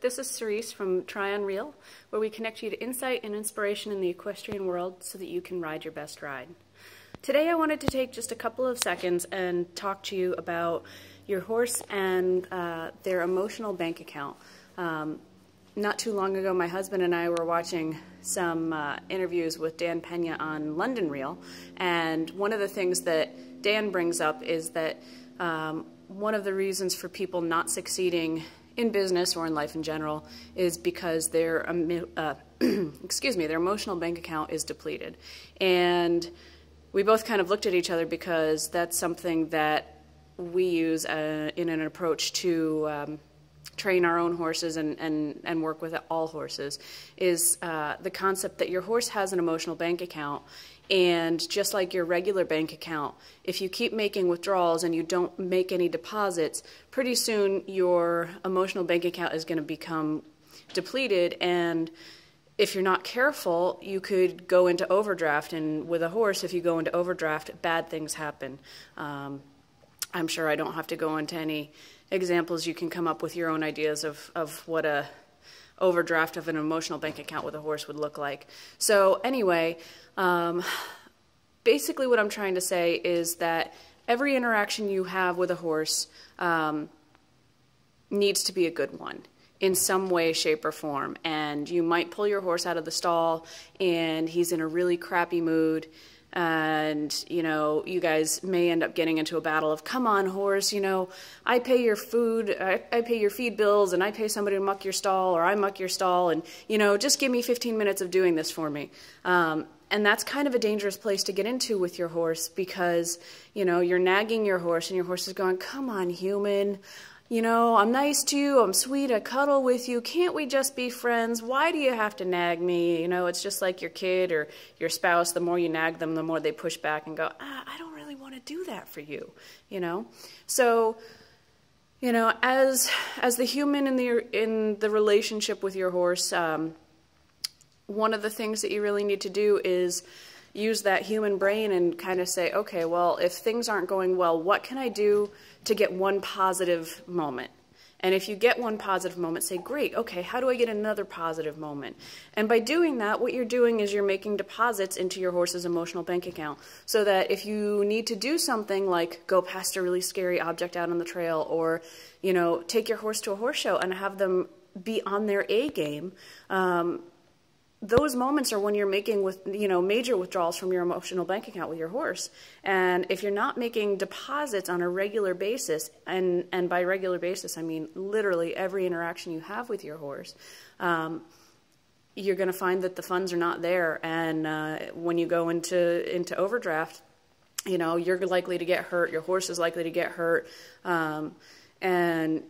This is Cerice from Tryon, where we connect you to insight and inspiration in the equestrian world so that you can ride your best ride. Today I wanted to take just a couple of seconds and talk to you about your horse and their emotional bank account. Not too long ago, my husband and I were watching some interviews with Dan Pena on London Reel, and one of the things that Dan brings up is that one of the reasons for people not succeeding in business or in life in general is because their their emotional bank account is depleted. And we both kind of looked at each other because that's something that we use in an approach to train our own horses and work with all horses, is the concept that your horse has an emotional bank account. And just like your regular bank account, if you keep making withdrawals and you don't make any deposits, pretty soon your emotional bank account is going to become depleted, and if you're not careful, you could go into overdraft. And with a horse, if you go into overdraft, bad things happen. I'm sure I don't have to go into any examples. You can come up with your own ideas of what a overdraft of an emotional bank account with a horse would look like. So anyway, basically what I'm trying to say is that every interaction you have with a horse needs to be a good one in some way, shape, or form. And you might pull your horse out of the stall and he's in a really crappy mood, and you guys may end up getting into a battle of, come on horse, I pay your food, I pay your feed bills, and I pay somebody to muck your stall, or I muck your stall, and just give me 15 minutes of doing this for me. And that's kind of a dangerous place to get into with your horse, because you're nagging your horse and your horse is going, come on human, I'm nice to you, I'm sweet, I cuddle with you, can't we just be friends? Why do you have to nag me? It's just like your kid or your spouse. The more you nag them, the more they push back and go, I don't really want to do that for you, So, as the human in the relationship with your horse, one of the things that you really need to do is use that human brain and kind of say, okay, well, if things aren't going well, what can I do to get one positive moment? And if you get one positive moment, say, great, okay, how do I get another positive moment? And by doing that, what you're doing is you're making deposits into your horse's emotional bank account, so that if you need to do something like go past a really scary object out on the trail, or take your horse to a horse show and have them be on their A game, those moments are when you're making major withdrawals from your emotional bank account with your horse. And if you're not making deposits on a regular basis, and by regular basis I mean literally every interaction you have with your horse, you're going to find that the funds are not there. And when you go into overdraft, you're likely to get hurt. Your horse is likely to get hurt. And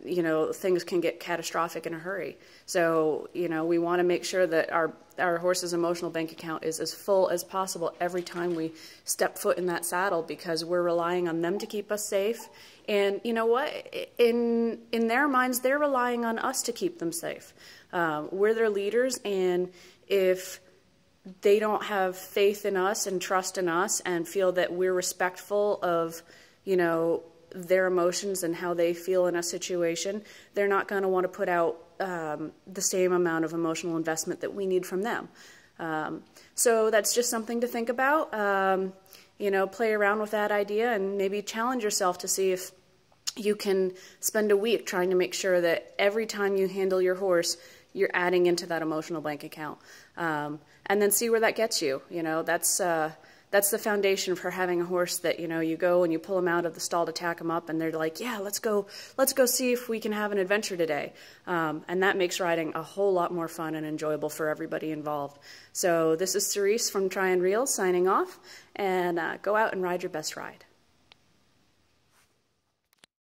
things can get catastrophic in a hurry. So we want to make sure that our horse's emotional bank account is as full as possible every time we step foot in that saddle, because we're relying on them to keep us safe. And you know what? In their minds, they're relying on us to keep them safe. We're their leaders, and if they don't have faith in us and trust in us and feel that we're respectful of their emotions and how they feel in a situation, they're not going to want to put out the same amount of emotional investment that we need from them. So that's just something to think about. Play around with that idea and maybe challenge yourself to see if you can spend a week trying to make sure that every time you handle your horse, you're adding into that emotional bank account. And then see where that gets you. That's the foundation for having a horse that, you go and you pull them out of the stall to tack them up, and they're like, yeah, let's go see if we can have an adventure today. And that makes riding a whole lot more fun and enjoyable for everybody involved. So this is Cerice from Tryon signing off, and go out and ride your best ride.